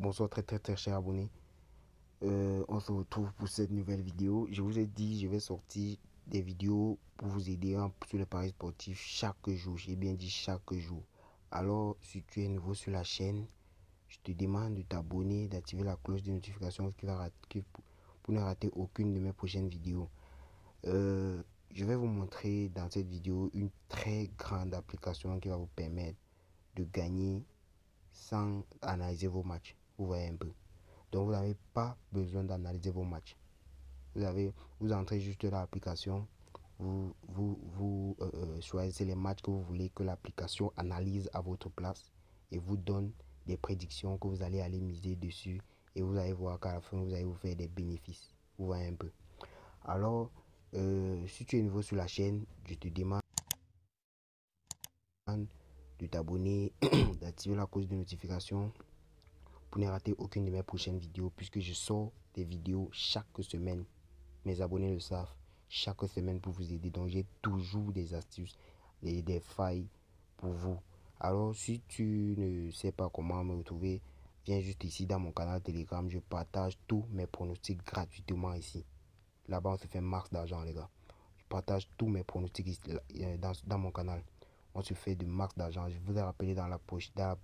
Bonsoir très chers abonnés. On se retrouve pour cette nouvelle vidéo. Je vous ai dit, je vais sortir des vidéos pour vous aider sur les paris sportifs chaque jour. J'ai bien dit chaque jour. Alors, si tu es nouveau sur la chaîne, je te demande de t'abonner, d'activer la cloche de notification pour ne rater aucune de mes prochaines vidéos. Je vais vous montrer dans cette vidéo une très grande application qui va vous permettre de gagner sans analyser vos matchs. Vous voyez un peu. Donc vous n'avez pas besoin d'analyser vos matchs. Vous entrez juste dans l'application, vous choisissez les matchs que vous voulez que l'application analyse à votre place et vous donne des prédictions que vous allez aller miser dessus et vous allez voir qu'à la fin vous allez vous faire des bénéfices. Vous voyez un peu. Alors, si tu es nouveau sur la chaîne, je te demande de t'abonner, d'activer la cloche de notification pour ne rater aucune de mes prochaines vidéos, puisque je sors des vidéos chaque semaine. Mes abonnés le savent, chaque semaine pour vous aider. Donc j'ai toujours des astuces et des failles pour vous. Alors si tu ne sais pas comment me retrouver, viens juste ici dans mon canal Telegram. Je partage tous mes pronostics gratuitement ici. Là-bas on se fait max d'argent les gars. Je partage tous mes pronostics ici, dans mon canal. On se fait de max d'argent. Je vous ai rappelé dans la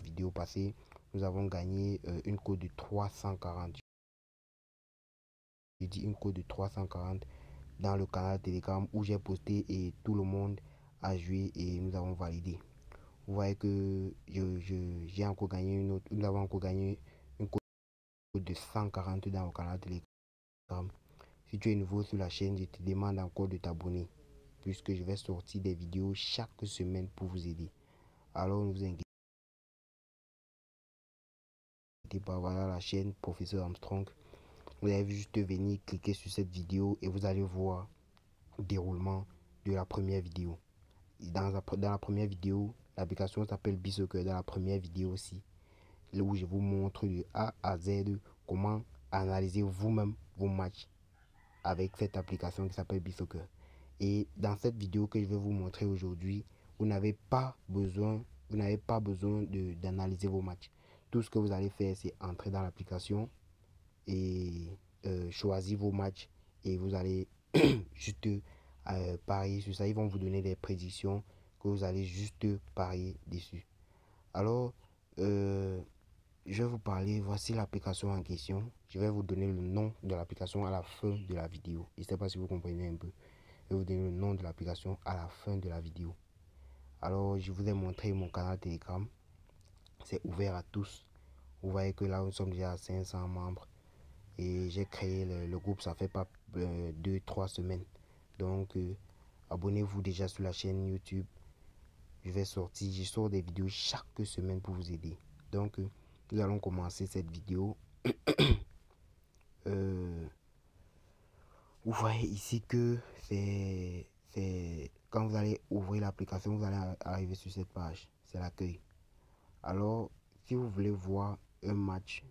vidéo passée, nous avons gagné une cote de 340. J'ai dit une cote de 340 dans le canal Telegram où j'ai posté et tout le monde a joué et nous avons validé. Vous voyez que j'ai encore gagné une autre. Nous avons encore gagné une cote de 140 dans le canal Telegram. Si tu es nouveau sur la chaîne, je te demande encore de t'abonner puisque je vais sortir des vidéos chaque semaine pour vous aider. Alors ne vous inquiétez pas, voilà la chaîne Professeur Armstrong. Vous allez juste venir cliquer sur cette vidéo et vous allez voir le déroulement de la première vidéo. Dans la première vidéo, l'application s'appelle B-Soccer. Dans la première vidéo aussi, où je vous montre de A à Z comment analyser vous-même vos matchs avec cette application qui s'appelle B-Soccer. Et dans cette vidéo que je vais vous montrer aujourd'hui, vous n'avez pas besoin d'analyser vos matchs. Tout ce que vous allez faire, c'est entrer dans l'application et choisir vos matchs et vous allez juste parier sur ça. Ils vont vous donner des prédictions que vous allez juste parier dessus. Alors, je vais vous parler. Voici l'application en question. Je vais vous donner le nom de l'application à la fin de la vidéo. Je ne sais pas si vous comprenez un peu. Je vais vous donner le nom de l'application à la fin de la vidéo. Alors, je vous ai montré mon canal Telegram. C'est ouvert à tous. Vous voyez que là, nous sommes déjà à 500 membres. Et j'ai créé le groupe, ça fait pas 2-3 semaines. Donc, abonnez-vous déjà sur la chaîne YouTube. Je sors des vidéos chaque semaine pour vous aider. Donc, nous allons commencer cette vidéo. Vous voyez ici que c'est quand vous allez ouvrir l'application, vous allez arriver sur cette page. C'est l'accueil. Alors, si vous voulez voir un match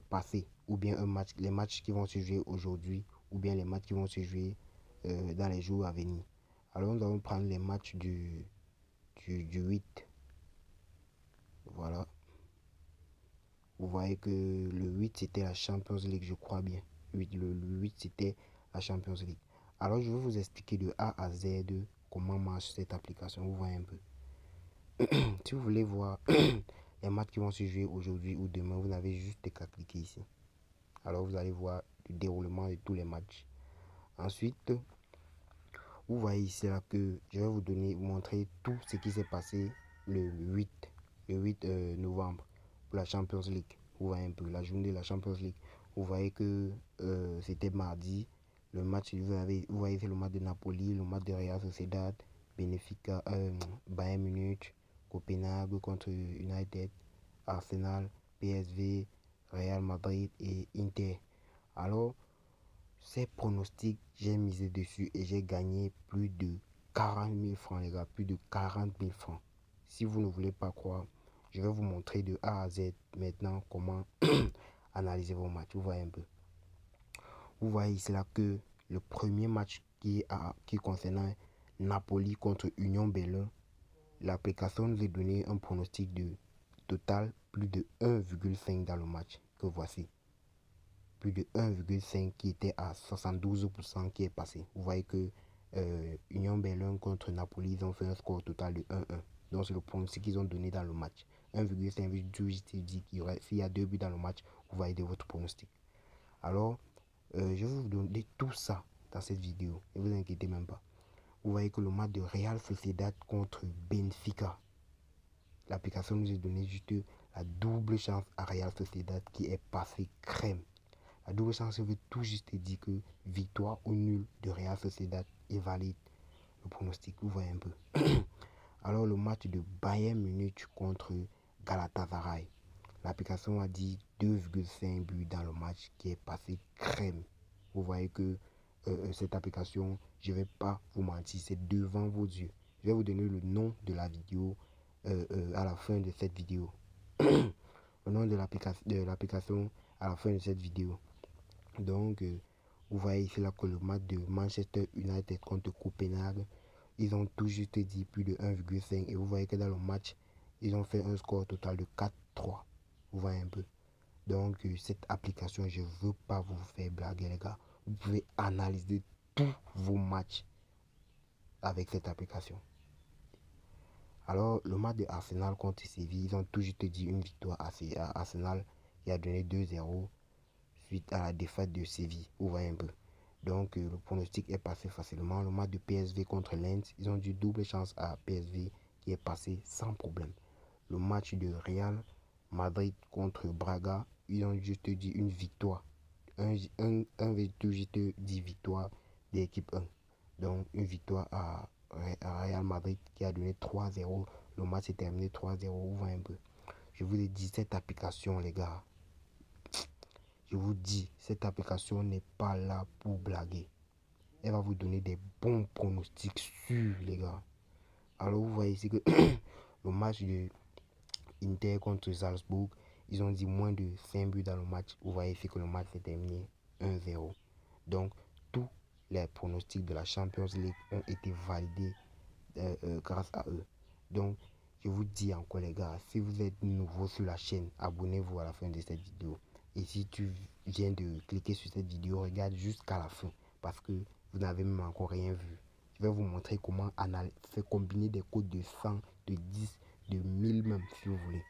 passé, ou bien les matchs qui vont se jouer aujourd'hui, ou bien les matchs qui vont se jouer dans les jours à venir. Alors nous allons prendre les matchs du 8. Voilà. Vous voyez que le 8 c'était la Champions League, je crois bien. Le 8 c'était la Champions League. Alors je vais vous expliquer de A à Z comment marche cette application. Vous voyez un peu. Si vous voulez voir les matchs qui vont se jouer aujourd'hui ou demain, vous n'avez juste qu'à cliquer ici. Alors vous allez voir le déroulement de tous les matchs. Ensuite, vous voyez ici là que je vais vous montrer tout ce qui s'est passé le 8 novembre pour la Champions League. Vous voyez un peu la journée de la Champions League. Vous voyez que c'était mardi. Le match, vous voyez c'est le match de Napoli, le match de Real Sociedad, Benfica, Bayern Munich, Copenhague contre United, Arsenal, PSV, Real Madrid et Inter. Alors, ces pronostics, j'ai misé dessus et j'ai gagné plus de 40 000 francs, les gars. Plus de 40 000 francs. Si vous ne voulez pas croire, je vais vous montrer de A à Z maintenant comment analyser vos matchs. Vous voyez un peu. Vous voyez ici là que le premier match qui concernait Napoli contre Union Berlin, l'application nous a donné un pronostic de total, plus de 1,5 dans le match que voici. Plus de 1,5 qui était à 72% qui est passé. Vous voyez que Union Berlin contre Napoli, ils ont fait un score total de 1-1. Donc c'est le pronostic qu'ils ont donné dans le match. 1,5 dit qu'il y aurait, s'il y a 2 buts dans le match, vous voyez de votre pronostic. Alors, je vais vous donner tout ça dans cette vidéo. Ne vous inquiétez même pas. Vous voyez que le match de Real Sociedad contre Benfica, l'application nous a donné juste la double chance à Real Sociedad qui est passé crème. La double chance veut tout juste dire que victoire ou nul de Real Sociedad est valide. Le pronostic, vous voyez un peu. Alors le match de Bayern Munich contre Galatasaray. L'application a dit 2,5 buts dans le match qui est passé crème. Vous voyez que cette application, je ne vais pas vous mentir, c'est devant vos yeux. Je vais vous donner le nom de la vidéo à la fin de cette vidéo. Le nom de l'application à la fin de cette vidéo. Donc, vous voyez ici là que le match de Manchester United contre Copenhague, ils ont tout juste dit plus de 1,5. Et vous voyez que dans le match, ils ont fait un score total de 4-3. Vous voyez un peu. Donc, cette application, je ne veux pas vous faire blaguer, les gars. Vous pouvez analyser tous vos matchs avec cette application. Alors, le match de Arsenal contre Séville, ils ont tout juste dit une victoire à Arsenal qui a donné 2-0 suite à la défaite de Séville. Vous voyez un peu. Donc, le pronostic est passé facilement. Le match de PSV contre Lens, ils ont dit double chance à PSV qui est passé sans problème. Le match de Real Madrid contre Braga, ils ont juste dit une victoire. Un juste dit victoire d'équipe 1. Donc, une victoire à Real Madrid qui a donné 3-0. Le match est terminé 3-0. Vous voyez un peu. Je vous ai dit, cette application, les gars, je vous dis, cette application n'est pas là pour blaguer. Elle va vous donner des bons pronostics sûrs, les gars. Alors, vous voyez ici que le match de Inter contre Salzbourg, ils ont dit moins de 5 buts dans le match. Vous voyez ici que le match s'est terminé 1-0. Donc, tous les pronostics de la Champions League ont été validés grâce à eux. Donc, je vous dis encore, les gars, si vous êtes nouveau sur la chaîne, abonnez-vous à la fin de cette vidéo. Et si tu viens de cliquer sur cette vidéo, regarde jusqu'à la fin parce que vous n'avez même encore rien vu. Je vais vous montrer comment faire combiner des codes de 100, de 10, de 1000 même si vous voulez.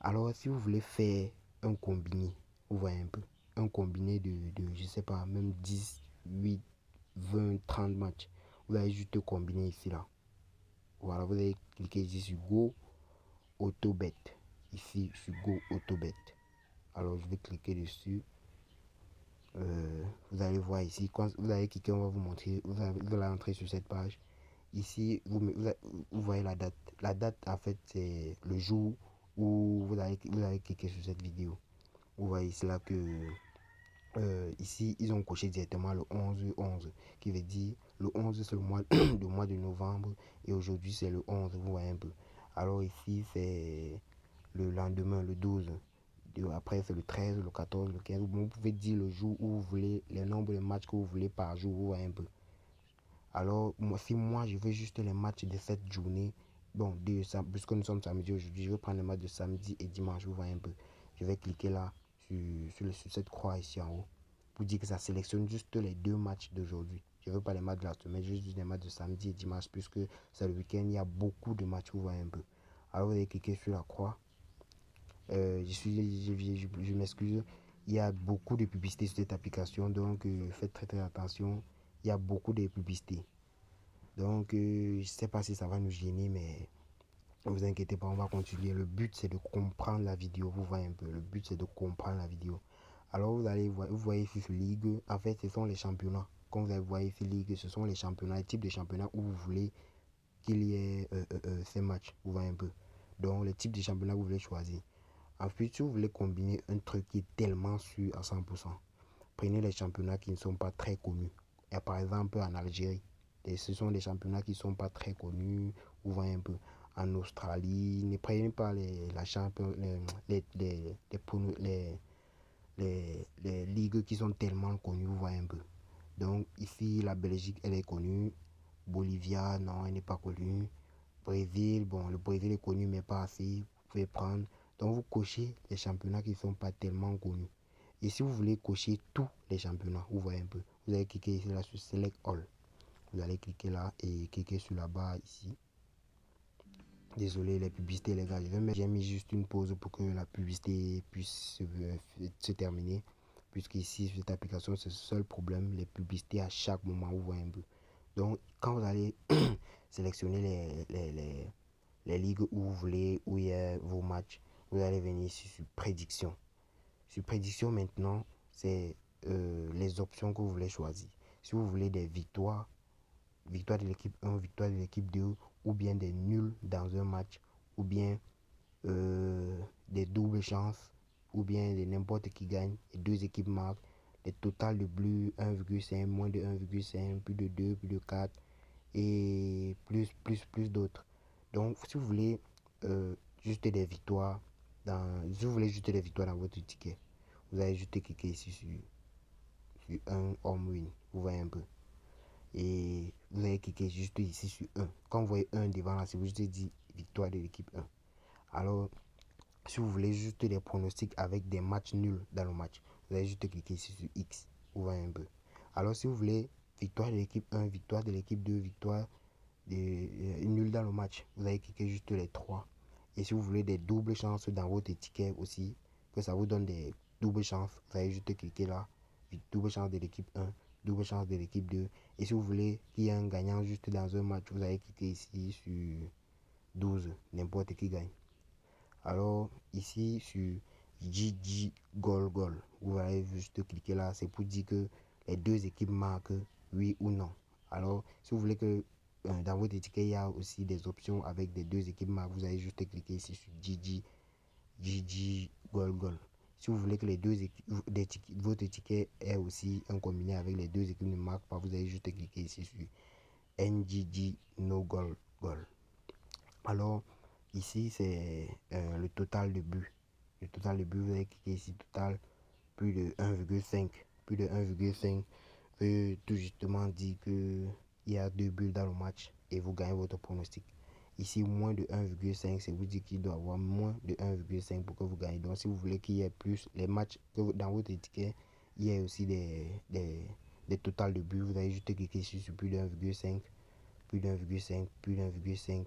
Alors, si vous voulez faire un combiné, vous voyez un peu, un combiné de je sais pas, même 10, 8, 20, 30 matchs, vous allez juste combiner ici là. Voilà, vous allez cliquer ici sur Go Autobet. Ici sur Go Autobet. Alors, je vais cliquer dessus. Vous allez voir ici. Quand vous allez cliquer, on va vous montrer. Vous allez entrer sur cette page. Ici, vous voyez la date. La date, en fait, c'est le jour où vous allez cliquer sur cette vidéo. Vous voyez ici là que ici, ils ont coché directement le 11-11, qui veut dire le 11 c'est le mois, le mois de novembre et aujourd'hui c'est le 11, vous voyez un peu. Alors ici c'est le lendemain, le 12, après c'est le 13, le 14, le 15. Vous pouvez dire le jour où vous voulez, les nombres de matchs que vous voulez par jour, vous voyez un peu. Alors si moi je veux juste les matchs de cette journée, bon, puisque nous sommes samedi aujourd'hui, je vais prendre les matchs de samedi et dimanche, vous voyez un peu. Je vais cliquer là sur cette croix ici en haut pour dire que ça sélectionne juste les 2 matchs d'aujourd'hui. Je ne veux pas les matchs de la semaine, juste les matchs de samedi et dimanche puisque c'est le week-end, il y a beaucoup de matchs, vous voyez un peu. Alors vous allez cliquer sur la croix. Je m'excuse, il y a beaucoup de publicités sur cette application, donc faites très attention. Il y a beaucoup de publicités. Donc je ne sais pas si ça va nous gêner, mais ne vous inquiétez pas, on va continuer. Le but c'est de comprendre la vidéo, vous voyez un peu. Le but c'est de comprendre la vidéo. Alors vous allez voir, vous voyez ici sur Ligue, en fait ce sont les championnats. Comme vous allez voir ici Ligue, ce sont les championnats, les types de championnats où vous voulez qu'il y ait ces matchs, vous voyez un peu. Donc les types de championnats que vous voulez choisir. Ensuite, si vous voulez combiner un truc qui est tellement sûr à 100%, prenez les championnats qui ne sont pas très connus. Et par exemple en Algérie, et ce sont des championnats qui ne sont pas très connus, vous voyez un peu. En Australie, ne prenez pas les ligues qui sont tellement connues, vous voyez un peu. Donc ici, la Belgique, elle est connue. Bolivia, non, elle n'est pas connue. Brésil, bon, le Brésil est connu, mais pas assez. pouvez prendre. Donc vous cochez les championnats qui ne sont pas tellement connus. Et si vous voulez cocher tous les championnats, vous voyez un peu, vous allez cliquer ici là sur Select All. Vous allez cliquer là et cliquer sur la barre ici. Désolé les publicités les gars, j'ai mis juste une pause pour que la publicité puisse se terminer. Puisqu'ici, cette application, c'est le seul problème, les publicités à chaque moment, vous voyez un peu. Donc, quand vous allez sélectionner les ligues où vous voulez, où il y a vos matchs, vous allez venir ici sur prédiction. Sur prédiction, maintenant, c'est les options que vous voulez choisir. Si vous voulez des victoires, victoire de l'équipe 1, victoire de l'équipe 2, ou bien des nuls dans un match, ou bien des doubles chances, ou bien de n'importe qui gagne, et deux équipes marquent, les totales de buts 1,5, moins de 1,5, plus de 2, plus de 4, et plus d'autres. Donc, si vous voulez juste des victoires, si vous voulez juste des victoires dans votre ticket, vous allez juste cliquer ici sur un home win, vous voyez un peu. Et vous allez cliquer juste ici sur 1. Quand vous voyez 1 devant là, c'est juste dit victoire de l'équipe 1. Alors, si vous voulez juste des pronostics avec des matchs nuls dans le match, vous allez juste cliquer ici sur X. Vous voyez un peu. Alors, si vous voulez victoire de l'équipe 1, victoire de l'équipe 2, victoire de nul dans le match, vous allez cliquer juste les 3. Et si vous voulez des doubles chances dans votre ticket aussi, que ça vous donne des doubles chances, vous allez juste cliquer là. Double chance de l'équipe 1, double chance de l'équipe 2. Et si vous voulez qu'il y ait un gagnant juste dans un match, vous allez cliquer ici sur 12, n'importe qui gagne. Alors ici sur GG Goal Goal, vous allez juste cliquer là, c'est pour dire que les deux équipes marquent oui ou non. Alors si vous voulez que dans votre étiquette il y a aussi des options avec des deux équipes marquent, vous allez juste cliquer ici sur GG Goal Goal. Si vous voulez que les deux équipes, votre étiquette ait aussi un combiné avec les deux équipes ne marquent pas, vous allez juste cliquer ici sur NGG No Goal Goal. Alors ici c'est le total de buts. Le total de buts, vous allez cliquer ici total plus de 1,5. Plus de 1,5 veut tout justement dire que il y a 2 buts dans le match et vous gagnez votre pronostic. Ici, moins de 1,5, c'est vous dire qu'il doit avoir moins de 1,5 pour que vous gagnez. Donc, si vous voulez qu'il y ait plus, les matchs que dans votre étiquette, il y a aussi des totals de buts. Vous allez juste cliquer ici sur plus de 1,5, plus de 1,5, plus de 1,5,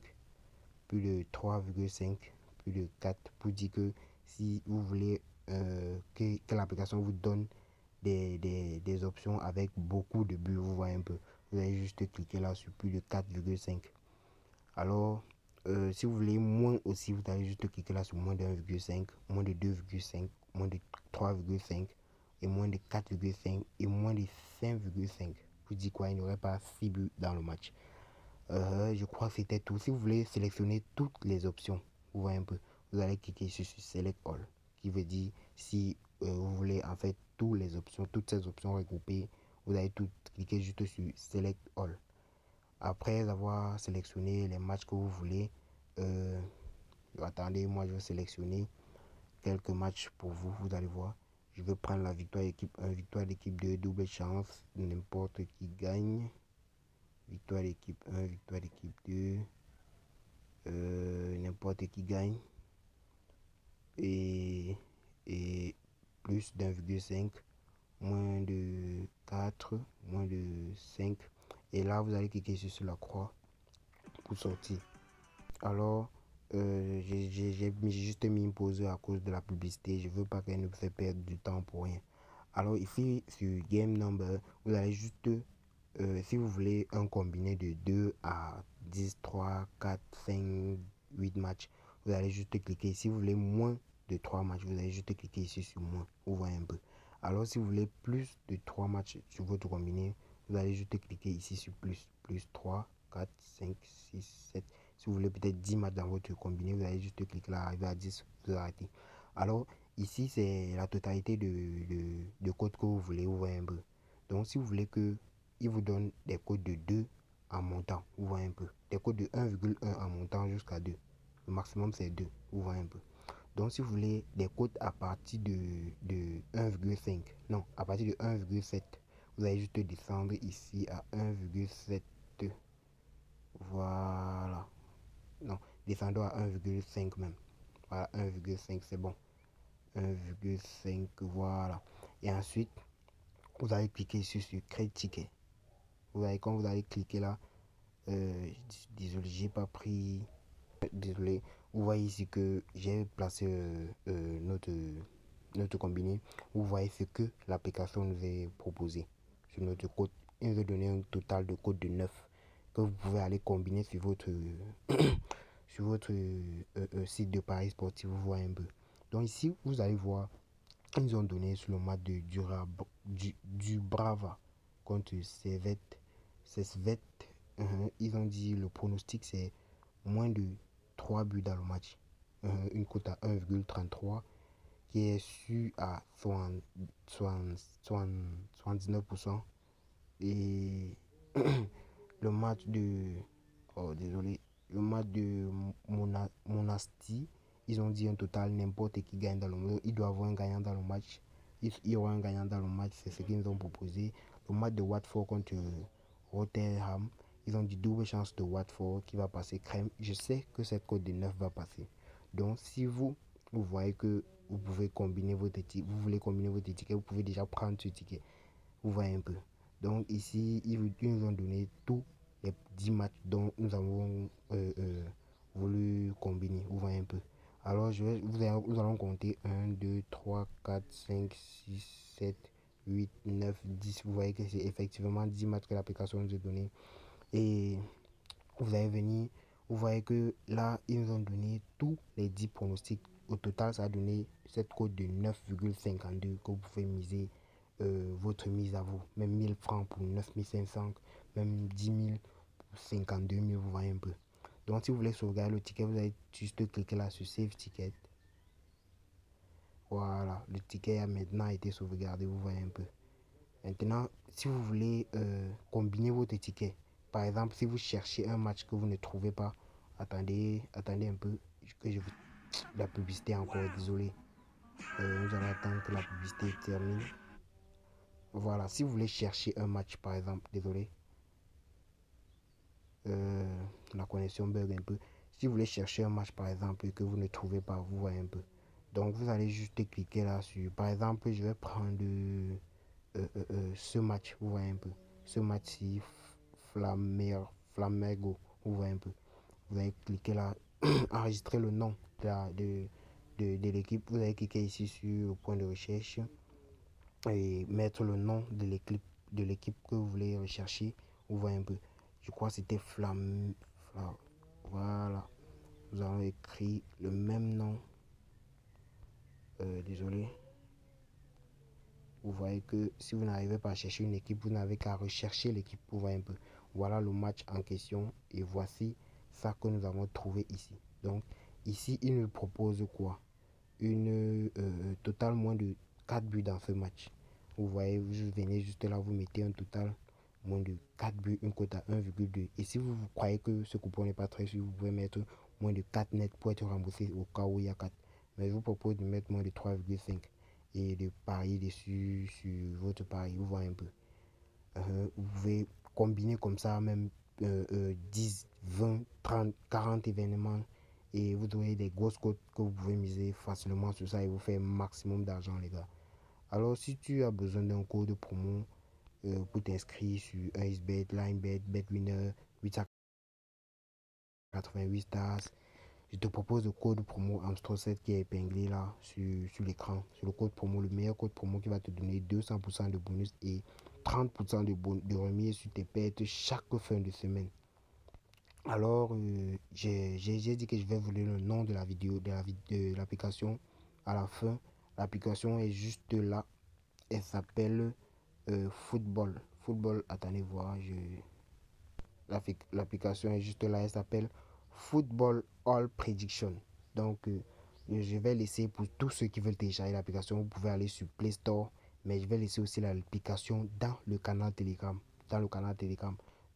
plus de 3,5, plus de 4 pour dire que si vous voulez que l'application vous donne des options avec beaucoup de buts, vous voyez un peu. Vous allez juste cliquer là sur plus de 4,5. Alors, si vous voulez moins aussi, vous allez juste cliquer là sur moins de 1,5, moins de 2,5, moins de 3,5 et moins de 4,5 et moins de 5,5. Vous dites quoi, il n'y aurait pas 6 buts dans le match. Je crois que c'était tout. Si vous voulez sélectionner toutes les options, vous voyez un peu, vous allez cliquer sur Select All, qui veut dire si vous voulez en fait toutes les options, toutes ces options regroupées, vous allez tout cliquer juste sur Select All. Après avoir sélectionné les matchs que vous voulez, attendez, moi je vais sélectionner quelques matchs pour vous, vous allez voir. Je vais prendre la victoire d'équipe 1, victoire d'équipe 2, double chance, n'importe qui gagne. Victoire d'équipe 1, victoire d'équipe 2, n'importe qui gagne. Et plus d'1,5, moins de 4, moins de 5. Et là, vous allez cliquer sur la croix pour sortir. Alors, j'ai juste mis une pause à cause de la publicité. Je veux pas qu'elle nous fait perdre du temps pour rien. Alors ici, sur Game Number, vous allez juste, si vous voulez un combiné de 2 à 10, 3, 4, 5, 8 matchs, vous allez juste cliquer. Si vous voulez moins de 3 matchs, vous allez juste cliquer ici sur moins. Vous voyez un peu. Alors si vous voulez plus de 3 matchs sur votre combiné, vous allez juste cliquer ici sur plus. Plus 3, 4, 5, 6, 7. Si vous voulez peut-être 10 matchs dans votre combiné, vous allez juste cliquer là, arriver à 10, vous arrêtez. Alors ici, c'est la totalité de codes que vous voulez, vous voyez un peu. Donc si vous voulez que il vous donne des codes de 2 en montant, vous voyez un peu. Des codes de 1,1 en montant jusqu'à 2. Le maximum c'est 2, vous voyez un peu. Donc si vous voulez des codes à partir de 1,5, non, à partir de 1,7, vous allez juste descendre ici à 1,7. Voilà. Non, descendons à 1,5 même. Voilà, 1,5 c'est bon. 1,5, voilà. Et ensuite, vous allez cliquer ici sur Créer ticket. Vous voyez, quand vous allez cliquer là, désolé, j'ai pas pris. Désolé, vous voyez ici que j'ai placé notre combiné. Vous voyez ce que l'application nous a proposé sur notre code. Il nous a donné un total de code de 9 que vous pouvez aller combiner sur votre sur votre site de paris sportif. Vous voyez un peu. Donc ici, vous allez voir, ils nous ont donné sur le match de du Brava contre Servette. Ils ont dit le pronostic c'est moins de 3 buts dans le match. Une cote à 1,33 qui est su à 79%. Et le match de... Oh, désolé. Le match de Monastir, ils ont dit un total n'importe qui gagne dans le match. Il doit avoir un gagnant dans le match. Il y aura un gagnant dans le match, c'est ce qu'ils nous ont proposé. Le match de Watford contre Rotherham, ils ont dit double chance de Watford qui va passer crème. Je sais que cette cote de 9 va passer. Donc si vous voyez que vous pouvez combiner votre ticket, vous voulez combiner votre ticket, vous pouvez déjà prendre ce ticket. Vous voyez un peu. Donc ici, ils nous ont donné tous les 10 matchs dont nous avons voulu combiner. Vous voyez un peu. Alors nous allons compter 1, 2, 3, 4, 5, 6, 7, 8, 9, 10. Vous voyez que c'est effectivement 10 matchs que l'application nous a donné. Et vous allez venir, vous voyez que là, ils nous ont donné tous les 10 pronostics. Au total, ça a donné cette cote de 9,52 que vous pouvez miser votre mise à vous. Même 1000 francs pour 9500, même 10 000 pour 52 000, vous voyez un peu. Donc, si vous voulez sauvegarder le ticket, vous allez juste cliquer là sur Save Ticket. Voilà, le ticket a maintenant été sauvegardé, vous voyez un peu. Maintenant, si vous voulez combiner votre ticket, par exemple, si vous cherchez un match que vous ne trouvez pas, attendez un peu, que je vous... La publicité encore, désolé. Nous allons attendre que la publicité termine. Voilà, si vous voulez chercher un match, par exemple, désolé, la connexion bug un peu. Si vous voulez chercher un match, par exemple, et que vous ne trouvez pas, vous voyez un peu. Donc, vous allez juste cliquer là sur, par exemple, je vais prendre ce match, vous voyez un peu. Ce match-ci, Flamengo, vous voyez un peu. Vous allez cliquer là, enregistrer le nom de l'équipe. Vous allez cliquer ici sur le point de recherche et mettre le nom de l'équipe que vous voulez rechercher. Vous voyez un peu. Je crois que c'était voilà. Nous allons écrire le même nom. Désolé. Vous voyez que si vous n'arrivez pas à chercher une équipe, vous n'avez qu'à rechercher l'équipe. Vous voyez un peu. Voilà le match en question. Et voici ça que nous avons trouvé ici. Donc, ici, il nous propose quoi? Une total moins de 4 buts dans ce match. Vous voyez, vous venez juste là, vous mettez un total moins de 4 buts, une cote à 1,2. Et si vous croyez que ce coupon n'est pas très sûr, vous pouvez mettre moins de 4 net pour être remboursé au cas où il y a 4. Mais je vous propose de mettre moins de 3,5 et de parier dessus sur votre pari. Vous voyez un peu. Vous pouvez combiner comme ça même 10, 20, 30, 40 événements et vous aurez des grosses cotes que vous pouvez miser facilement sur ça et vous faire un maximum d'argent, les gars. Alors, si tu as besoin d'un code promo pour t'inscrire sur IceBet, LineBet, BetWinner, 888 stars, je te propose le code promo Amstro7 qui est épinglé là sur l'écran. C'est le code promo, le meilleur code promo qui va te donner 200% de bonus et 30% de remise sur tes pertes chaque fin de semaine. Alors, j'ai dit que je vais vous donner le nom de la vidéo, de l'application à la fin. L'application est juste là. Elle s'appelle Football. Football, attendez voir. L'application est juste là. Elle s'appelle Football All Prediction. Donc, je vais laisser pour tous ceux qui veulent télécharger l'application. Vous pouvez aller sur Play Store. Mais je vais laisser aussi l'application dans le canal Telegram.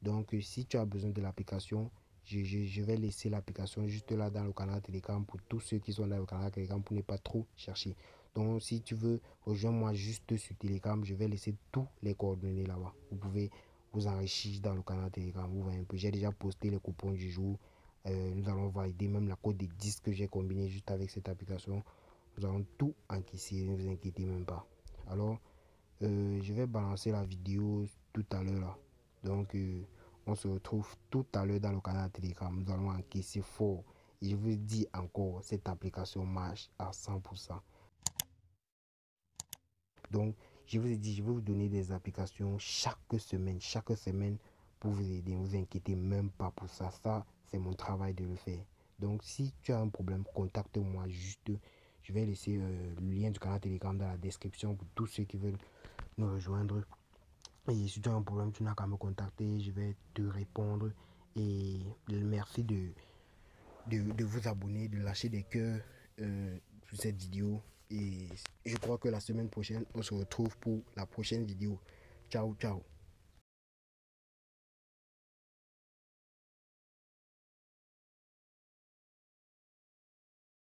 Donc, si tu as besoin de l'application, je vais laisser l'application juste là dans le canal Telegram pour tous ceux qui sont dans le canal Telegram pour ne pas trop chercher. Donc, si tu veux, rejoins-moi juste sur Telegram. Je vais laisser tous les coordonnées là-bas. Vous pouvez vous enrichir dans le canal Telegram. Vous voyez un peu. J'ai déjà posté les coupons du jour Nous allons valider même la code des 10 que j'ai combiné juste avec cette application. Nous allons tout encaisser, ne vous inquiétez même pas. Alors, je vais balancer la vidéo tout à l'heure là. Donc, on se retrouve tout à l'heure dans le canal Telegram. Nous allons encaisser fort. Et je vous dis encore, cette application marche à 100%. Donc, je vous ai dit, je vais vous donner des applications chaque semaine pour vous aider. Ne vous inquiétez même pas pour ça. Ça, c'est mon travail de le faire. Donc, si tu as un problème, contacte-moi juste. Je vais laisser le lien du canal Telegram dans la description pour tous ceux qui veulent nous rejoindre. Et si tu as un problème, tu n'as qu'à me contacter. Je vais te répondre. Et merci de vous abonner, de lâcher des cœurs sur cette vidéo. Et je crois que la semaine prochaine, on se retrouve pour la prochaine vidéo. Ciao, ciao.